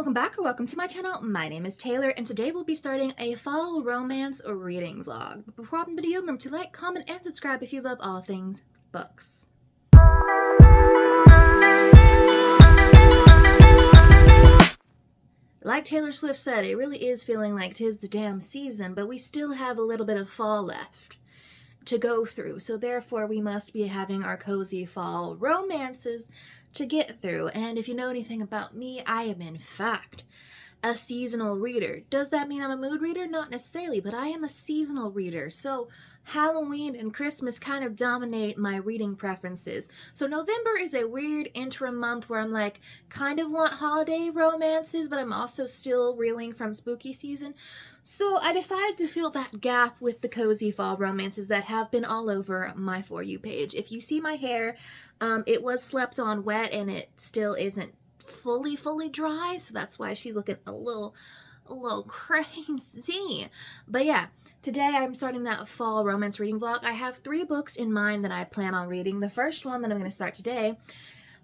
welcome back or welcome to my channel. My name is Taylor and today we'll be starting a fall romance reading vlog. But before I begin the video, remember to like, comment, and subscribe if you love all things books. Like Taylor Swift said, it really is feeling like 'tis the damn season, but we still have a little bit of fall left to go through, so therefore we must be having our cozy fall romances to get through. And if you know anything about me, I am in fact a seasonal reader. Does that mean I'm a mood reader? Not necessarily, but I am a seasonal reader. So Halloween and Christmas kind of dominate my reading preferences. So November is a weird interim month where I'm like, kind of want holiday romances, but I'm also still reeling from spooky season. So I decided to fill that gap with the cozy fall romances that have been all over my For You page. If you see my hair, it was slept on wet and it still isn't fully dry, so that's why she's looking a little crazy. But yeah, today I'm starting that fall romance reading vlog. I have 3 books in mind that I plan on reading. The first one that I'm going to start today,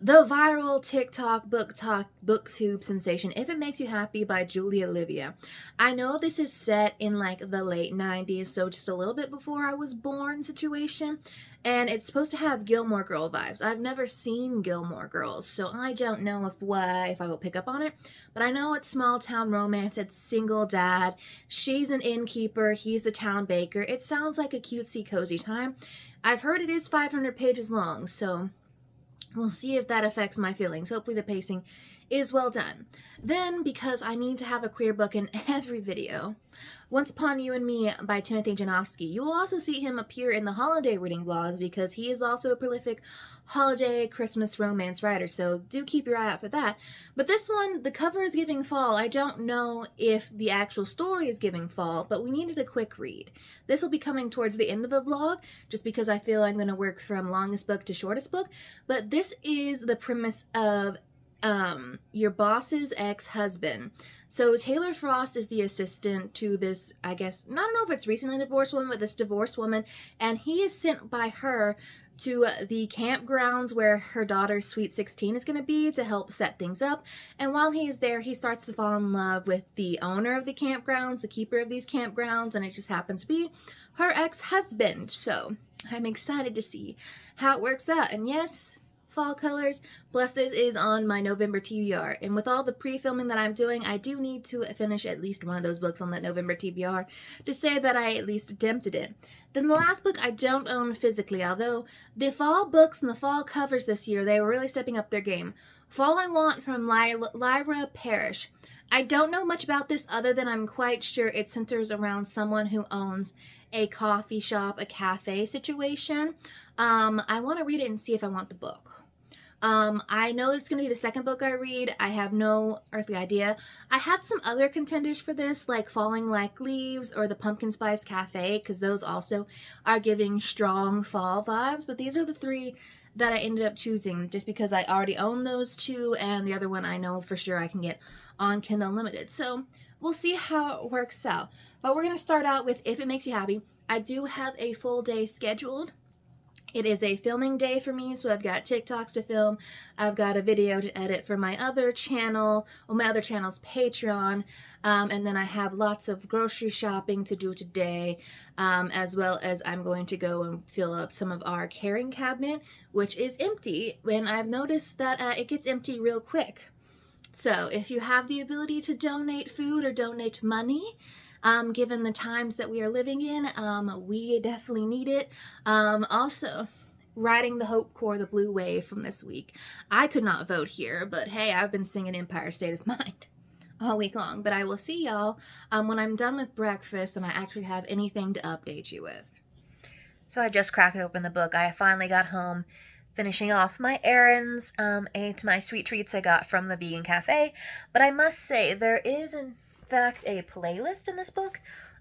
the viral TikTok booktube sensation If It Makes You Happy by Julia Olivia. I know this is set in like the late 90s, so just a little bit before I was born situation, and it's supposed to have Gilmore Girl vibes. I've never seen Gilmore Girls, so I don't know if I will pick up on it, but I know it's small town romance. It's single dad, she's an innkeeper, he's the town baker. It sounds like a cutesy cozy time. I've heard it is 500 pages long, so we'll see if that affects my feelings. Hopefully the pacing is well done. Then, because I need to have a queer book in every video, Once Upon You and Me by Timothy Janofsky. You will also see him appear in the holiday reading vlogs because he is also a prolific holiday Christmas romance writer, so do keep your eye out for that. But this one, the cover is giving fall. I don't know if the actual story is giving fall, but we needed a quick read. This will be coming towards the end of the vlog, just because I feel I'm going to work from longest book to shortest book. But this is the premise of your boss's ex-husband. So Taylor Frost is the assistant to this, I guess, I don't know if it's recently divorced woman, but this divorced woman, and he is sent by her to the campgrounds where her daughter's Sweet 16 is going to be to help set things up. And while he is there, he starts to fall in love with the owner of the campgrounds, the keeper of these campgrounds, and it just happens to be her ex-husband. So I'm excited to see how it works out. And yes, fall colors, plus this is on my November TBR, and with all the pre-filming that I'm doing, I do need to finish at least one of those books on that November TBR to say that I at least attempted it. Then the last book I don't own physically, although the fall books and the fall covers this year, they were really stepping up their game. Fall I Want from Lyra Parrish. I don't know much about this other than I'm quite sure it centers around someone who owns a coffee shop, a cafe situation. I want to read it and see if I want the book. I know it's going to be the second book I read. I have no earthly idea. I had some other contenders for this, like Falling Like Leaves or the Pumpkin Spice Cafe, because those also are giving strong fall vibes. But these are the 3 that I ended up choosing just because I already own those 2, and the other one I know for sure I can get on Kindle Unlimited. So we'll see how it works out. But we're going to start out with If It Makes You Happy. I do have a full day scheduled. It is a filming day for me, so I've got TikToks to film, I've got a video to edit for my other channel, well, my other channel's Patreon, and then I have lots of grocery shopping to do today, as well as I'm going to go and fill up some of our carrying cabinet, which is empty, and I've noticed that it gets empty real quick. So if you have the ability to donate food or donate money, given the times that we are living in, we definitely need it. Also, riding the Hope Corps, the Blue Wave from this week. I could not vote here, but hey, I've been singing Empire State of Mind all week long. But I will see y'all when I'm done with breakfast and I actually have anything to update you with. So I just cracked open the book. I finally got home, finishing off my errands, ate my sweet treats I got from the vegan cafe. But I must say, there is in fact a playlist in this book,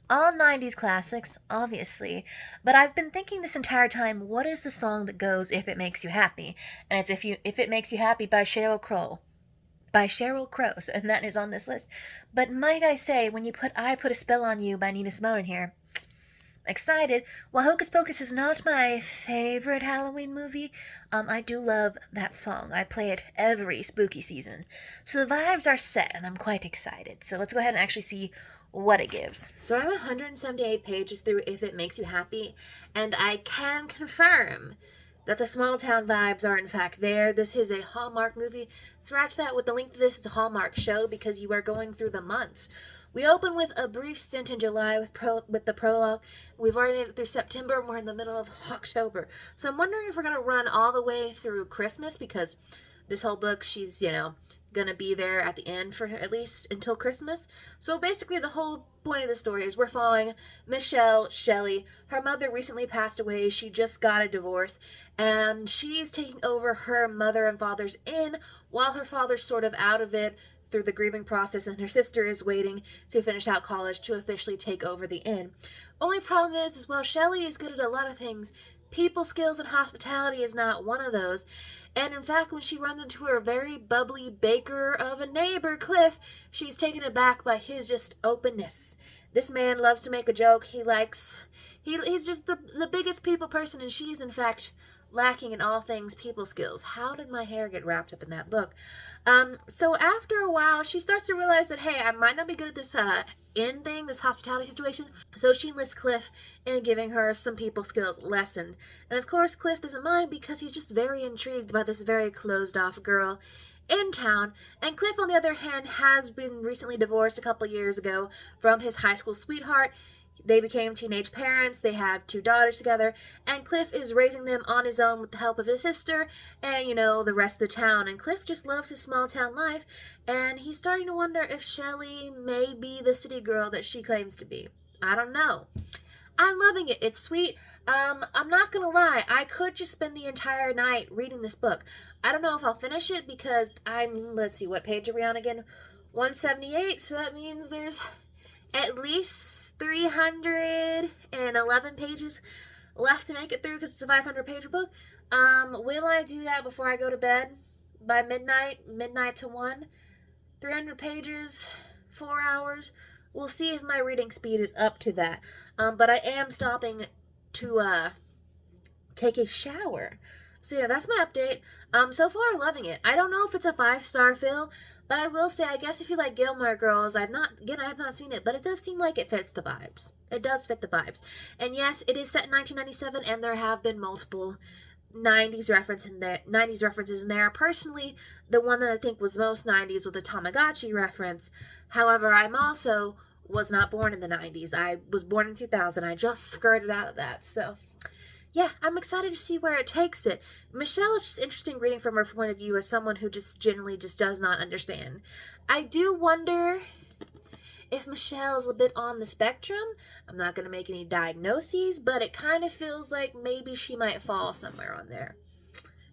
all 90s classics, obviously, but I've been thinking this entire time, what is the song that goes If It Makes You Happy? And it's If It Makes You Happy by Sheryl Crow, and that is on this list. But might I say, when you put I Put a Spell on You by Nina Simone in here, excited. While Hocus Pocus is not my favorite Halloween movie, I do love that song. I play it every spooky season. So the vibes are set, and I'm quite excited. So let's go ahead and actually see what it gives. So I'm 178 pages through If It Makes You Happy, and I can confirm that the small town vibes are in fact there. This is a Hallmark movie. Scratch that, with the length of this, it's a Hallmark show because you are going through the months. We open with a brief stint in July with the prologue. We've already made it through September, and we're in the middle of October. So I'm wondering if we're going to run all the way through Christmas, because this whole book, she's, going to be there at the end for at least until Christmas. So basically the whole point of the story is we're following Michelle Shelley. Her mother recently passed away. She just got a divorce, and she's taking over her mother and father's inn while her father's sort of out of it through the grieving process, and her sister is waiting to finish out college to officially take over the inn. Only problem is well, Shelley is good at a lot of things. People skills and hospitality is not one of those. And in fact, when she runs into her very bubbly baker of a neighbor, Cliff, she's taken aback by his just openness. This man loves to make a joke. He's just the biggest people person, and she's in fact lacking in all things people skills. How did my hair get wrapped up in that book? So after a while, she starts to realize that, hey, I might not be good at this inn thing, this hospitality situation. So she enlists Cliff in giving her some people skills lesson. And of course, Cliff doesn't mind because he's just very intrigued by this very closed off girl in town. And Cliff, on the other hand, has been recently divorced a couple years ago from his high school sweetheart. They became teenage parents. They have 2 daughters together, and Cliff is raising them on his own with the help of his sister and, the rest of the town. And Cliff just loves his small town life, and he's starting to wonder if Shelley may be the city girl that she claims to be. I don't know. I'm loving it. It's sweet. I'm not gonna lie. I could just spend the entire night reading this book. I don't know if I'll finish it because let's see, what page are we on again? 178, so that means there's at least 311 pages left to make it through because it's a 500-page book. Will I do that before I go to bed by midnight to 1? 300 pages, 4 hours. We'll see if my reading speed is up to that. But I am stopping to take a shower. So yeah, that's my update. So far, loving it. I don't know if it's a 5-star fill, but I will say, I guess if you like Gilmore Girls, I have not seen it, but it does seem like it fits the vibes. It does fit the vibes. And yes, it is set in 1997, and there have been multiple 90s references in there. Personally, the one that I think was most 90s was the Tamagotchi reference. However, was not born in the 90s. I was born in 2000. I just skirted out of that. So yeah, I'm excited to see where it takes it. Michelle, is just interesting reading from her point of view as someone who just generally just does not understand. I do wonder if Michelle's a bit on the spectrum. I'm not going to make any diagnoses, but it kind of feels like maybe she might fall somewhere on there.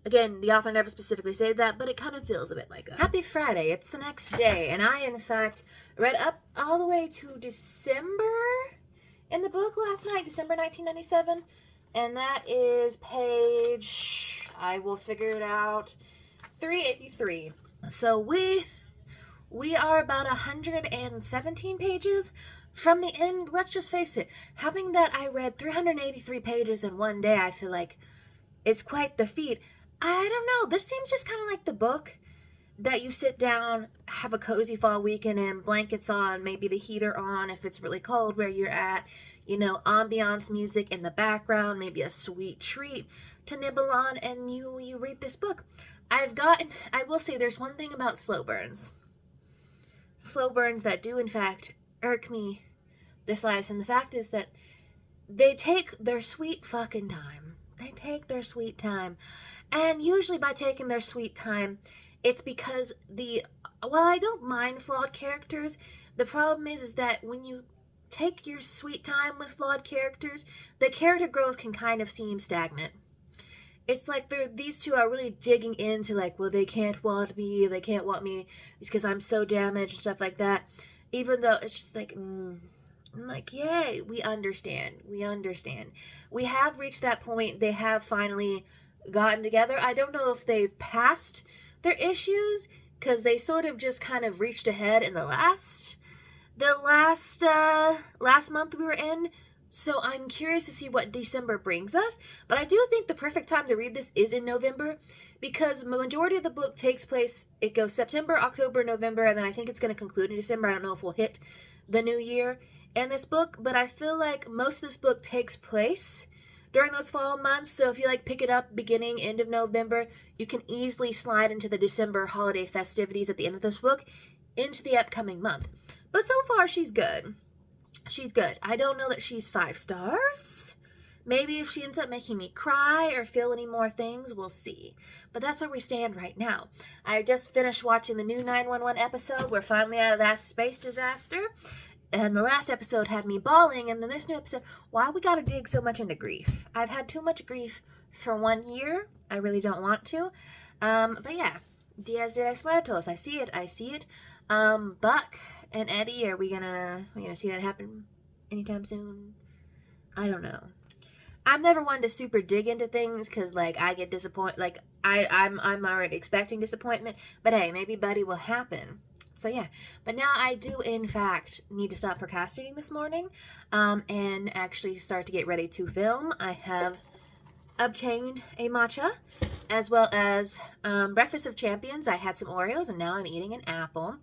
Again, the author never specifically said that, but it kind of feels a bit like that. Happy Friday. It's the next day, and I, in fact, read up all the way to December in the book last night, December 1997. And that is page, I will figure it out, 383. So we are about 117 pages from the end. Let's just face it, having that I read 383 pages in one day, I feel like it's quite the feat. I don't know, this seems just kind of like the book that you sit down, have a cozy fall weekend in, blankets on, maybe the heater on if it's really cold where you're at, ambiance music in the background, maybe a sweet treat to nibble on, and you read this book. I will say there's one thing about slow burns. Slow burns that do in fact irk me the slightest, and the fact is that they take their sweet fucking time. They take their sweet time. And usually by taking their sweet time, it's because I don't mind flawed characters. The problem is that when you take your sweet time with flawed characters, the character growth can kind of seem stagnant. It's like these two are really digging into they can't want me it's because I'm so damaged and stuff like that. Even though it's just I'm like, yay, we understand. We have reached that point. They have finally gotten together. I don't know if they've passed their issues because they sort of just kind of reached ahead in the last month we were in. So I'm curious to see what December brings us, but I do think the perfect time to read this is in November, because the majority of the book takes place, it goes September, October, November, and then I think it's going to conclude in December. I don't know if we'll hit the new year in this book, but I feel like most of this book takes place during those fall months. So if you like pick it up beginning, end of November, you can easily slide into the December holiday festivities at the end of this book into the upcoming month. But so far, she's good. She's good. I don't know that she's 5 stars. Maybe if she ends up making me cry or feel any more things, we'll see. But that's where we stand right now. I just finished watching the new 911 episode. We're finally out of that space disaster. And the last episode had me bawling. And then this new episode, why we gotta dig so much into grief? I've had too much grief for 1 year. I really don't want to. But yeah, Diaz de los Muertos. I see it. Buck and Eddie, are we gonna see that happen anytime soon? I don't know. I'm never one to super dig into things because, like, I get disappointed. Like, I'm already expecting disappointment. But hey, maybe Buddy will happen. So yeah. But now I do, in fact, need to stop procrastinating this morning, and actually start to get ready to film. I have obtained a matcha, as well as breakfast of champions. I had some Oreos, and now I'm eating an apple.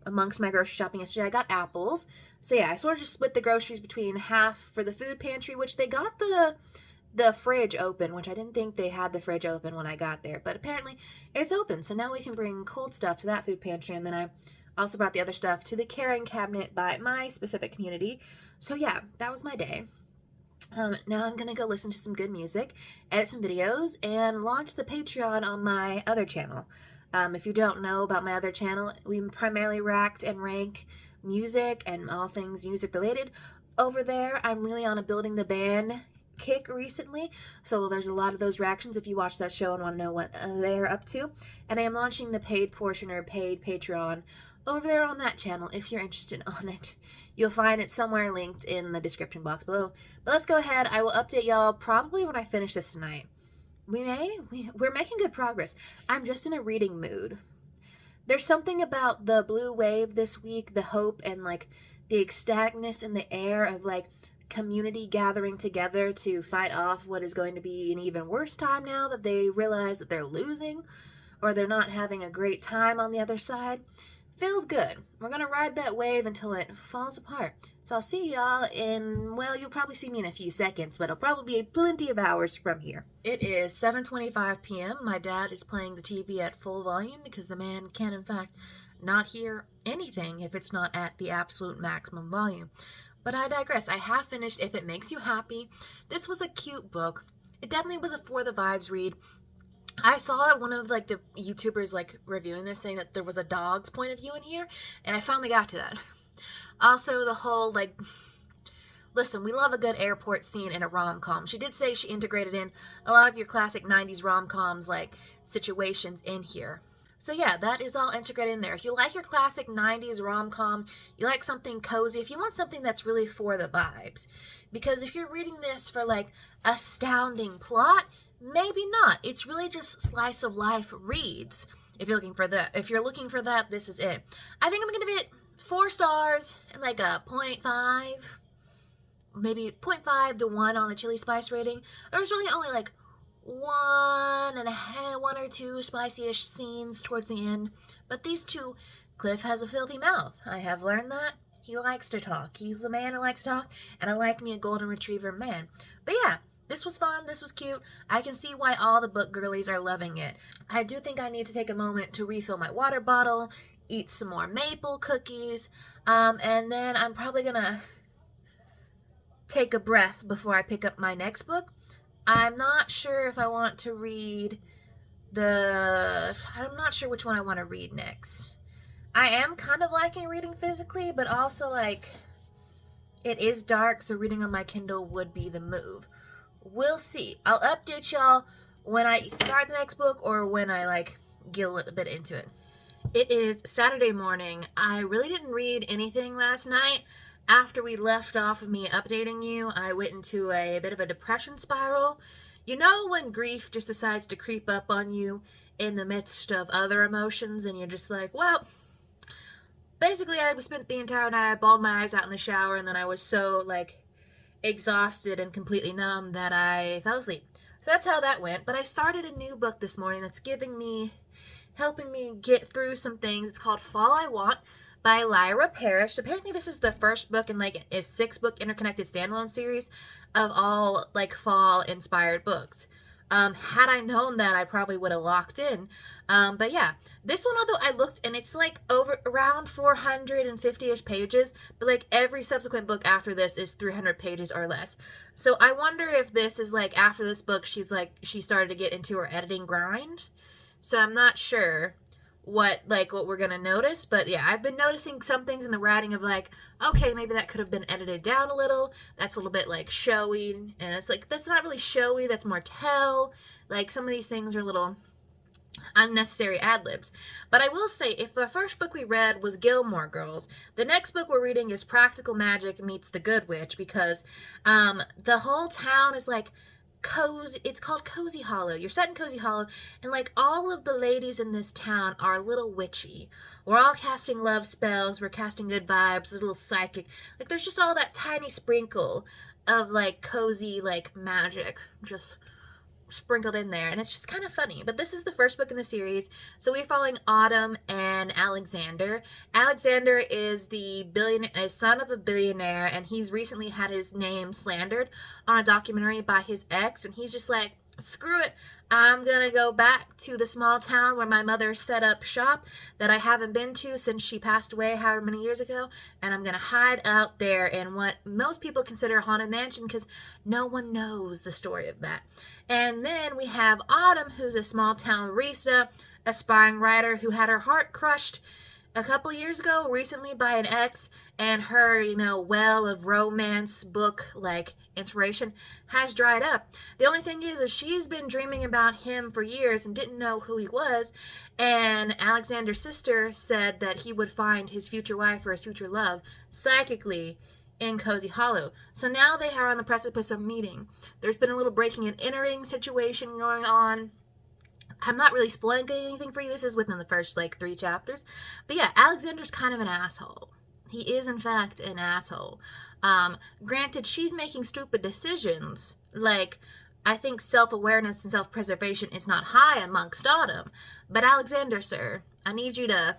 Amongst my grocery shopping yesterday, I got apples. So yeah, I sort of just split the groceries between half for the food pantry, which they got the fridge open, which I didn't think they had the fridge open when I got there, but apparently it's open. So now we can bring cold stuff to that food pantry, and then I also brought the other stuff to the carrying cabinet by my specific community. So yeah, that was my day. Now I'm gonna go listen to some good music, edit some videos, and launch the Patreon on my other channel. If you don't know about my other channel, we primarily react and rank music and all things music related. Over there, I'm really on a building the band kick recently, so there's a lot of those reactions if you watch that show and want to know what they're up to. And I am launching the paid portion, or paid Patreon, over there on that channel if you're interested on it. You'll find it somewhere linked in the description box below. But let's go ahead. I will update y'all probably when I finish this tonight. We're making good progress. I'm just in a reading mood. There's something about the blue wave this week, the hope and like the ecstaticness in the air of like community gathering together to fight off what is going to be an even worse time now that they realize that they're losing or they're not having a great time on the other side. Feels good. We're going to ride that wave until it falls apart. So I'll see y'all in, well, you'll probably see me in a few seconds, but it'll probably be plenty of hours from here. It is 7:25 p.m. My dad is playing the TV at full volume because the man can, in fact, not hear anything if it's not at the absolute maximum volume. But I digress. I have finished If It Makes You Happy. This was a cute book. It definitely was a for the vibes read. I saw one of like the YouTubers like reviewing this saying that there was a dog's point of view in here, and I finally got to that. Also, the whole like, listen, we love a good airport scene in a rom-com. She did say she integrated in a lot of your classic 90s rom-coms like situations in here. So yeah, that is all integrated in there. If you like your classic 90s rom-com, you like something cozy, if you want something that's really for the vibes. Because if you're reading this for like astounding plot, maybe not. It's really just slice of life reads. If you're looking for that, this is it. I think I'm gonna give it 4 stars and like a 0.5, maybe 0.5 to 1 on the chili spice rating. There's really only like one or two spicy-ish scenes towards the end, but these two, Cliff has a filthy mouth. I have learned that. He likes to talk. He's a man who likes to talk, and I like me a golden retriever man. But yeah, this was fun. This was cute. I can see why all the book girlies are loving it. I do think I need to take a moment to refill my water bottle, eat some more maple cookies, and then I'm probably gonna take a breath before I pick up my next book. I'm not sure if I want to read I'm not sure which one I want to read next. I am kind of liking reading physically, but also like it is dark, so reading on my Kindle would be the move. We'll see. I'll update y'all when I start the next book or when I like get a little bit into it. It is Saturday morning. I really didn't read anything last night. After we left off of me updating you, I went into a bit of a depression spiral. You know when grief just decides to creep up on you in the midst of other emotions and you're just like, well, basically I spent the entire night, I bawled my eyes out in the shower, and then I was so like exhausted and completely numb that I fell asleep. So that's how that went. But I started a new book this morning that's helping me get through some things. It's called Fall I Want by Lyra Parrish. Apparently this is the first book in like a 6-book interconnected standalone series of all like fall inspired books. Had I known that, I probably would have locked in. But yeah, this one, although I looked and it's like around 450-ish pages, but like every subsequent book after this is 300 pages or less. So I wonder if this is like after this book, she started to get into her editing grind. So I'm not sure what we're gonna notice, but yeah, I've been noticing some things in the writing of like, okay, maybe that could have been edited down a little. That's a little bit like showy, and it's like that's not really showy. That's more tell. Like some of these things are little unnecessary ad-libs. But I will say, if the first book we read was Gilmore Girls, the next book we're reading is Practical Magic Meets the Good Witch, because the whole town is like cozy. It's called Cozy Hollow. You're set in Cozy Hollow, and like all of the ladies in this town are a little witchy. We're all casting love spells, we're casting good vibes, a little psychic. Like there's just all that tiny sprinkle of like cozy like magic just sprinkled in there, and it's just kind of funny. But this is the first book in the series, so we're following Autumn and Alexander. Alexander is the son of a billionaire, and he's recently had his name slandered on a documentary by his ex, and he's just like, screw it, I'm gonna go back to the small town where my mother set up shop that I haven't been to since she passed away however many years ago, and I'm gonna hide out there in what most people consider a haunted mansion because no one knows the story of that. And then we have Autumn, who's a small town barista, aspiring writer who had her heart crushed a couple years ago recently by an ex, and her well of romance book like inspiration has dried up. The only thing is she's been dreaming about him for years and didn't know who he was, and Alexander's sister said that he would find his future wife or his future love psychically in Cozy Hollow. So now they are on the precipice of meeting. There's been a little breaking and entering situation going on. I'm not really spoiling anything for you. This is within the first 3 chapters. But yeah, Alexander's kind of an asshole. He is, in fact, an asshole. Granted, she's making stupid decisions. I think self-awareness and self-preservation is not high amongst Autumn. But Alexander, sir, I need you to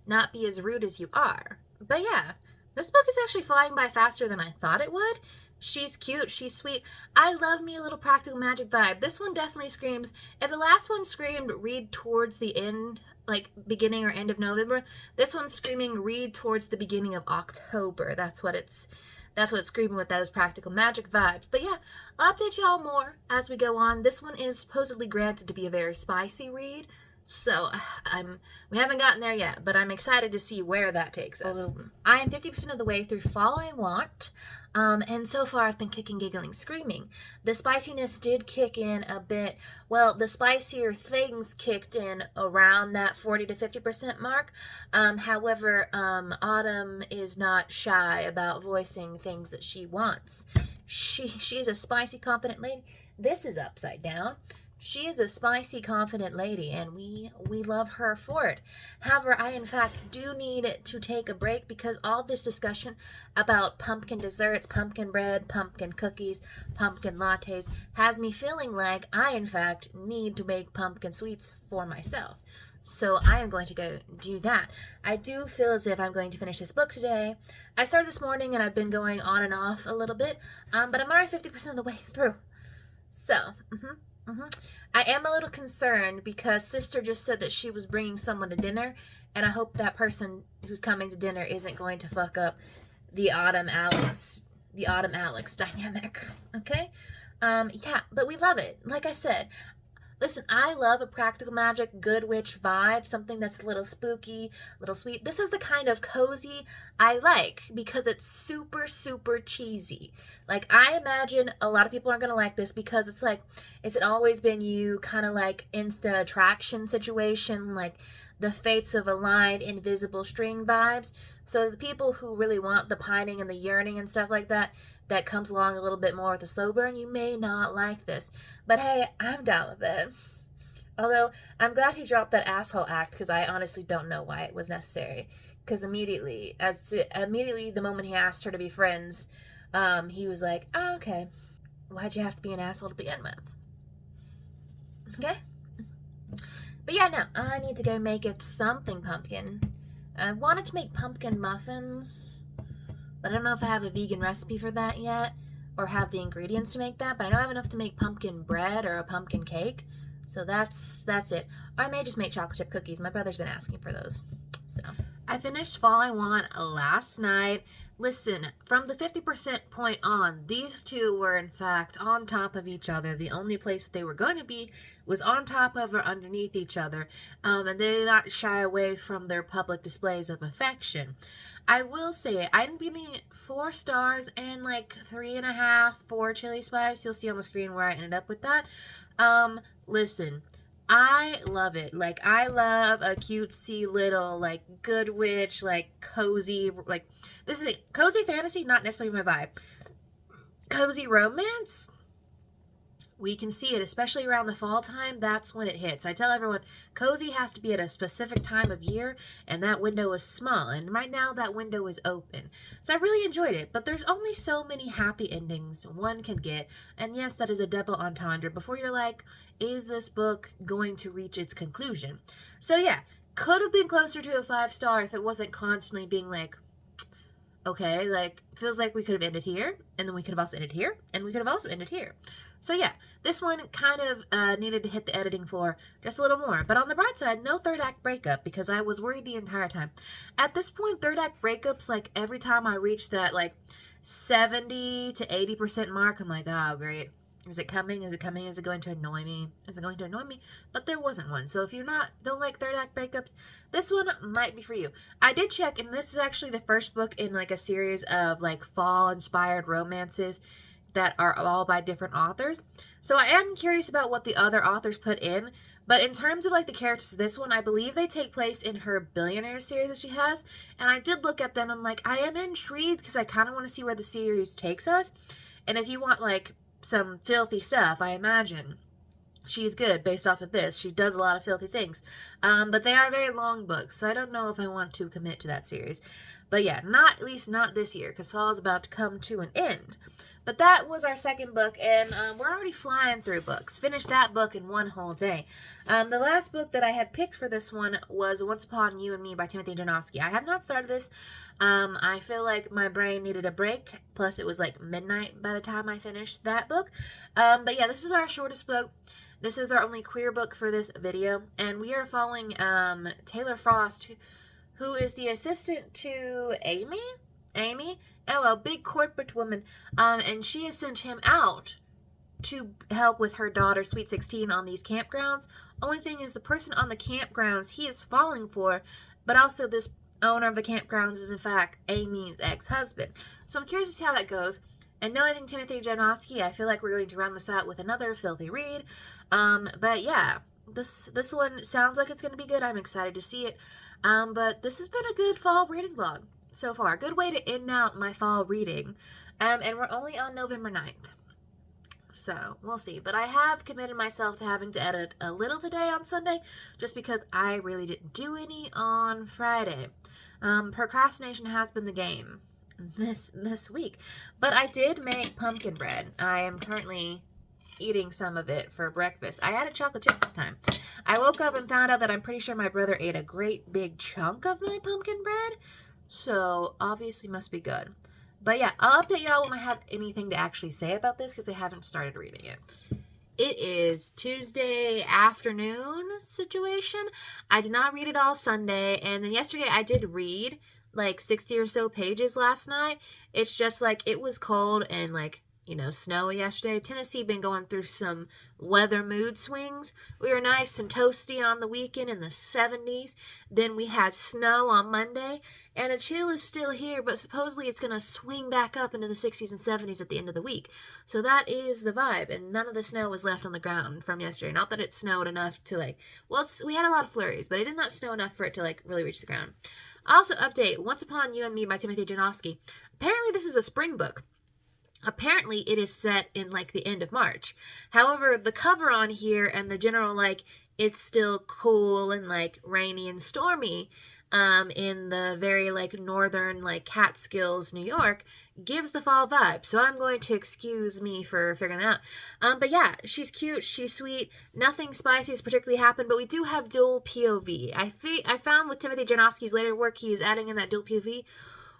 not be as rude as you are. But yeah, this book is actually flying by faster than I thought it would. She's cute, she's sweet. I love me a little practical magic vibe. This one definitely screams, if the last one screamed read towards the end, beginning or end of November, this one's screaming read towards the beginning of October. That's what it's screaming with those practical magic vibes. But yeah, I'll update y'all more as we go on. This one is supposedly granted to be a very spicy read. So we haven't gotten there yet, but I'm excited to see where that takes us. I am 50% of the way through Fall I Want, and so far I've been kicking, giggling, screaming. The spiciness did kick in a bit. Well, the spicier things kicked in around that 40 to 50% mark. However, Autumn is not shy about voicing things that she wants. She is a spicy, confident lady. This is upside down. She is a spicy, confident lady, and we love her for it. However, I, in fact, do need to take a break because all this discussion about pumpkin desserts, pumpkin bread, pumpkin cookies, pumpkin lattes has me feeling like I, in fact, need to make pumpkin sweets for myself. So I am going to go do that. I do feel as if I'm going to finish this book today. I started this morning, and I've been going on and off a little bit, but I'm already 50% of the way through. So, I am a little concerned because sister just said that she was bringing someone to dinner, and I hope that person who's coming to dinner isn't going to fuck up the Autumn Alex dynamic. Okay? Yeah, but we love it. Like I said, listen, I love a practical magic, good witch vibe, something that's a little spooky, a little sweet. This is the kind of cozy I like because it's super, super cheesy. I imagine a lot of people aren't going to like this because it's is it always been you kind of insta attraction situation, the fates of aligned invisible string vibes. So the people who really want the pining and the yearning and stuff like that comes along a little bit more with the slow burn, you may not like this. But hey, I'm down with it. Although, I'm glad he dropped that asshole act because I honestly don't know why it was necessary. Because immediately the moment he asked her to be friends he was like, oh, okay, why'd you have to be an asshole to begin with? Okay? But yeah, no, I need to go make it something pumpkin. I wanted to make pumpkin muffins, but I don't know if I have a vegan recipe for that yet, or have the ingredients to make that, but I know I have enough to make pumpkin bread or a pumpkin cake, so that's it. Or I may just make chocolate chip cookies. My brother's been asking for those. So I finished Fall I Want last night. Listen, from the 50% point on, these two were in fact on top of each other. The only place that they were going to be was on top of or underneath each other, and they did not shy away from their public displays of affection. I will say, I'm giving 4 stars and like 3.5 for chili spice. You'll see on the screen where I ended up with that. Listen, I love it. Like, I love a cutesy little, like, good witch, like, cozy, like, this is a cozy fantasy, not necessarily my vibe. Cozy romance? We can see it, especially around the fall time. That's when it hits. I tell everyone, cozy has to be at a specific time of year, and that window is small. And right now, that window is open. So I really enjoyed it. But there's only so many happy endings one can get. And yes, that is a double entendre. Before you're like, is this book going to reach its conclusion? So yeah, could have been closer to a 5-star if it wasn't constantly being like, okay, like, feels like we could have ended here, and then we could have also ended here, and we could have also ended here. So yeah, this one kind of needed to hit the editing floor just a little more. But on the bright side, no third act breakup, because I was worried the entire time. At this point, third act breakups, like, every time I reach that, like, 70 to 80% mark, I'm like, oh, great. Is it coming? Is it coming? Is it going to annoy me? Is it going to annoy me? But there wasn't one. So if you're don't like third act breakups, this one might be for you. I did check, and this is actually the first book in like a series of like fall inspired romances that are all by different authors. So I am curious about what the other authors put in. But in terms of like the characters of this one, I believe they take place in her billionaire series that she has. And I did look at them. I'm like, I am intrigued because I kind of want to see where the series takes us. And if you want like some filthy stuff, I imagine she's good based off of this. She does a lot of filthy things. But they are very long books, so I don't know if I want to commit to that series. But yeah, at least not this year, because fall is about to come to an end. But that was our second book, and we're already flying through books. Finished that book in one whole day. The last book that I had picked for this one was Once Upon You and Me by Timothy Janowski. I have not started this. I feel like my brain needed a break, plus it was like midnight by the time I finished that book. But yeah, this is our shortest book. This is our only queer book for this video, and we are following Taylor Frost, who is the assistant to Amy, a big corporate woman, and she has sent him out to help with her daughter, Sweet 16, on these campgrounds. Only thing is, the person on the campgrounds he is falling for, but also this owner of the campgrounds is in fact Amy's ex-husband. So I'm curious to see how that goes. And knowing Timothy Janowski, I feel like we're going to round this out with another filthy read. But yeah, this one sounds like it's going to be good. I'm excited to see it. But this has been a good fall reading vlog so far. Good way to end out my fall reading. And we're only on November 9th. So, we'll see. But I have committed myself to having to edit a little today on Sunday, just because I really didn't do any on Friday. Procrastination has been the game this week. But I did make pumpkin bread. I am currently eating some of it for breakfast. I added chocolate chips this time. I woke up and found out that I'm pretty sure my brother ate a great big chunk of my pumpkin bread. So, obviously must be good. But yeah, I'll update y'all when I have anything to actually say about this, because they haven't started reading it. It is Tuesday afternoon situation. I did not read it all Sunday, and then yesterday I did read like 60 or so pages last night. It's just like it was cold and like, you know, snowy yesterday. Tennessee been going through some weather mood swings. We were nice and toasty on the weekend in the 70s. Then we had snow on Monday, and the chill is still here, but supposedly it's going to swing back up into the 60s and 70s at the end of the week. So that is the vibe, and none of the snow was left on the ground from yesterday. Not that it snowed enough to like, well, we had a lot of flurries, but it did not snow enough for it to like really reach the ground. Also, update, Once Upon You and Me by Timothy Janowski. Apparently this is a spring book. Apparently it is set in like the end of March. However, the cover on here and the general like it's still cool and like rainy and stormy in the very like northern like Catskills, New York, gives the fall vibe. So I'm going to excuse me for figuring that out. But yeah, she's cute, she's sweet. Nothing spicy has particularly happened, but we do have dual POV. I found with Timothy Janofsky's later work, he is adding in that dual POV,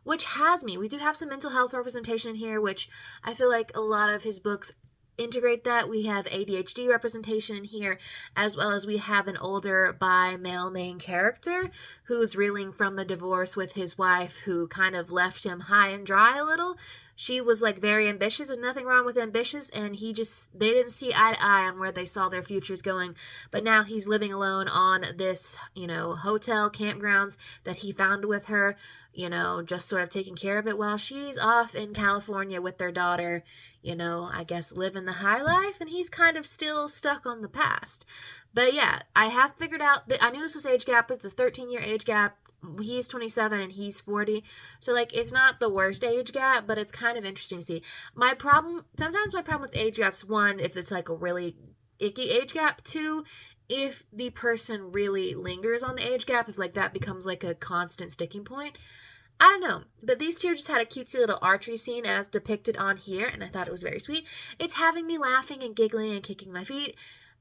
which has me. We do have some mental health representation in here, which I feel like a lot of his books integrate that. We have ADHD representation in here, as well as we have an older bi male main character who's reeling from the divorce with his wife, who kind of left him high and dry a little. She was like very ambitious, and nothing wrong with ambitious, and they didn't see eye to eye on where they saw their futures going. But now he's living alone on this, hotel campgrounds that he found with her, just sort of taking care of it while she's off in California with their daughter, I guess living the high life, and he's kind of still stuck on the past. But yeah, I have figured out that I knew this was age gap. It's a 13-year age gap. He's 27 and he's 40. So like, it's not the worst age gap, but it's kind of interesting to see. Sometimes my problem with age gaps, one, if it's like a really icky age gap, two, if the person really lingers on the age gap, if like that becomes like a constant sticking point. I don't know, but these two just had a cutesy little archery scene as depicted on here, and I thought it was very sweet. It's having me laughing and giggling and kicking my feet.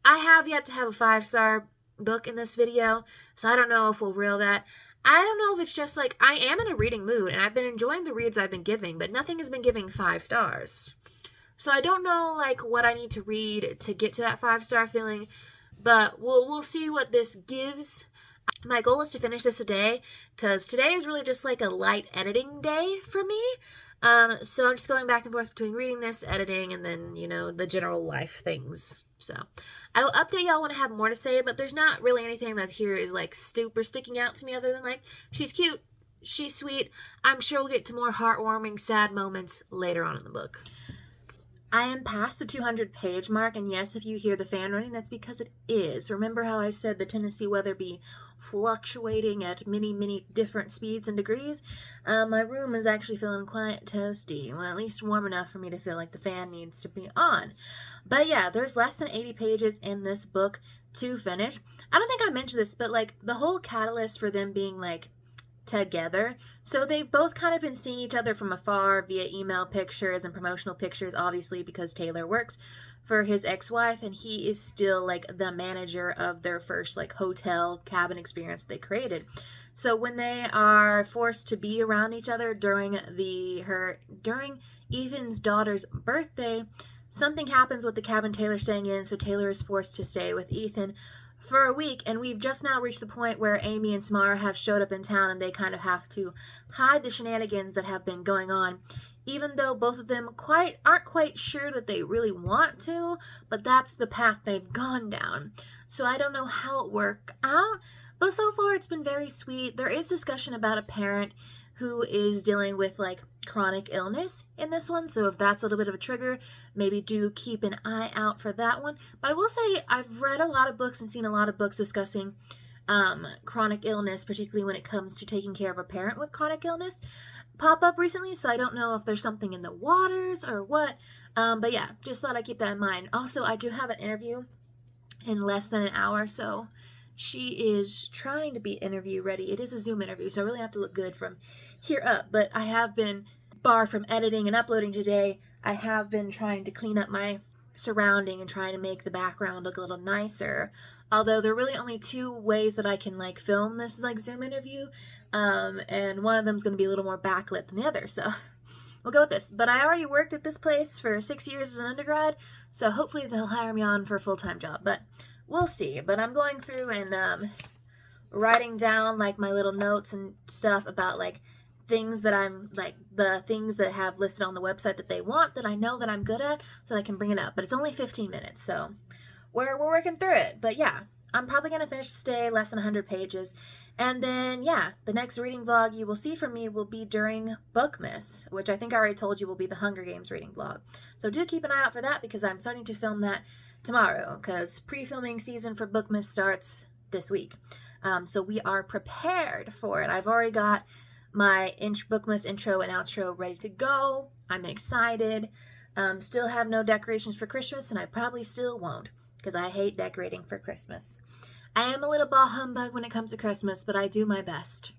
I have yet to have a 5-star book in this video, so I don't know if we'll reel that. I don't know if it's just like, I am in a reading mood, and I've been enjoying the reads I've been giving, but nothing has been giving 5 stars. So I don't know like what I need to read to get to that 5-star feeling, but we'll see what this gives. My goal is to finish this today, because today is really just like a light editing day for me. So I'm just going back and forth between reading this, editing, and then, the general life things. So I will update y'all when I have more to say, but there's not really anything that here is like super sticking out to me other than like, she's cute, she's sweet. I'm sure we'll get to more heartwarming, sad moments later on in the book. I am past the 200-page mark, and yes, if you hear the fan running, that's because it is. Remember how I said the Tennessee weather be fluctuating at many different speeds and degrees? My room is actually feeling quite toasty. Well, at least warm enough for me to feel like the fan needs to be on. But yeah, there's less than 80 pages in this book to finish. I don't think I mentioned this, but like the whole catalyst for them being like together. So they've both kind of been seeing each other from afar via email pictures and promotional pictures, obviously because Taylor works for his ex-wife and he is still like the manager of their first like hotel cabin experience they created. So when they are forced to be around each other during Ethan's daughter's birthday, something happens with the cabin Taylor's staying in, so Taylor is forced to stay with Ethan for a week, and we've just now reached the point where Amy and Samara have showed up in town, and they kind of have to hide the shenanigans that have been going on, even though both of them aren't quite sure that they really want to, but that's the path they've gone down. So I don't know how it work out, but so far it's been very sweet. There is discussion about a parent who is dealing with like chronic illness in this one, so if that's a little bit of a trigger, maybe do keep an eye out for that one. But I will say I've read a lot of books and seen a lot of books discussing chronic illness, particularly when it comes to taking care of a parent with chronic illness, pop up recently, so I don't know if there's something in the waters or what, but yeah, just thought I'd keep that in mind. Also, I do have an interview in less than an hour, so she is trying to be interview ready. It is a Zoom interview, so I really have to look good from here up, but I have been, bar from editing and uploading today, I have been trying to clean up my surrounding and trying to make the background look a little nicer. Although there are really only 2 ways that I can like film this like Zoom interview, and one of them is going to be a little more backlit than the other, so we'll go with this. But I already worked at this place for 6 years as an undergrad, so hopefully they'll hire me on for a full-time job, but we'll see. But I'm going through and writing down like my little notes and stuff about like things that I'm like, the things that have listed on the website that they want that I know that I'm good at, so that I can bring it up. But it's only 15 minutes, so we're working through it. But yeah, I'm probably going to finish today, less than 100 pages. And then, yeah, the next reading vlog you will see from me will be during Bookmas, which I think I already told you will be the Hunger Games reading vlog. So do keep an eye out for that, because I'm starting to film that tomorrow, because pre-filming season for Bookmas starts this week. So we are prepared for it. I've already got my Bookmas intro and outro ready to go. I'm excited. Still have no decorations for Christmas, and I probably still won't, because I hate decorating for Christmas. I am a little bah humbug when it comes to Christmas, but I do my best.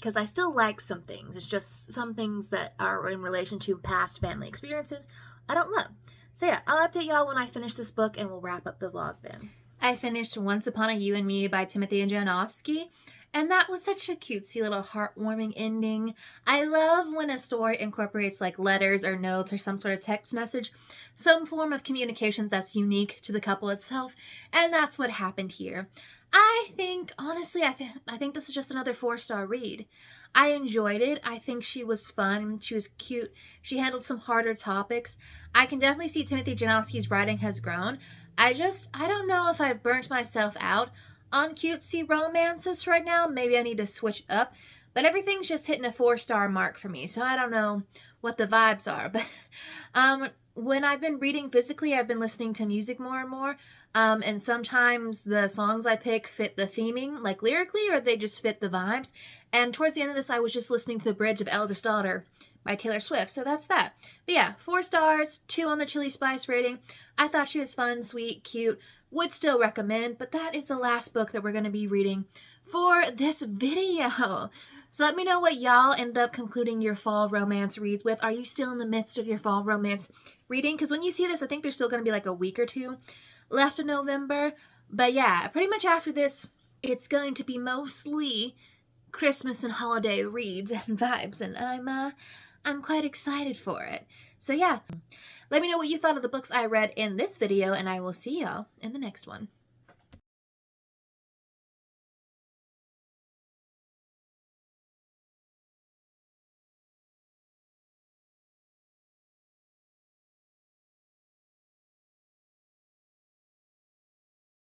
because I still like some things. It's just some things that are in relation to past family experiences I don't love. So yeah, I'll update y'all when I finish this book, and we'll wrap up the vlog then. I finished Once Upon a You and Me by Timothy and Janowski, and that was such a cutesy little heartwarming ending. I love when a story incorporates like letters or notes or some sort of text message, some form of communication that's unique to the couple itself, and that's what happened here. I think, honestly, I think this is just another 4-star read. I enjoyed it. I think she was fun. She was cute. She handled some harder topics. I can definitely see Timothy Janowski's writing has grown. I don't know if I've burnt myself out on cutesy romances right now. Maybe I need to switch up. But everything's just hitting a 4-star mark for me. So I don't know what the vibes are. But when I've been reading physically, I've been listening to music more and more. And sometimes the songs I pick fit the theming, like lyrically, or they just fit the vibes. And towards the end of this, I was just listening to the bridge of Eldest Daughter by Taylor Swift. So that's that. But yeah, 4 stars, 2 on the chili spice rating. I thought she was fun, sweet, cute. Would still recommend, but that is the last book that we're going to be reading for this video. So let me know what y'all end up concluding your fall romance reads with. Are you still in the midst of your fall romance reading? Because when you see this, I think there's still going to be like a week or 2 left in November. But yeah, pretty much after this, it's going to be mostly Christmas and holiday reads and vibes, and I'm quite excited for it. So yeah, let me know what you thought of the books I read in this video, and I will see y'all in the next one.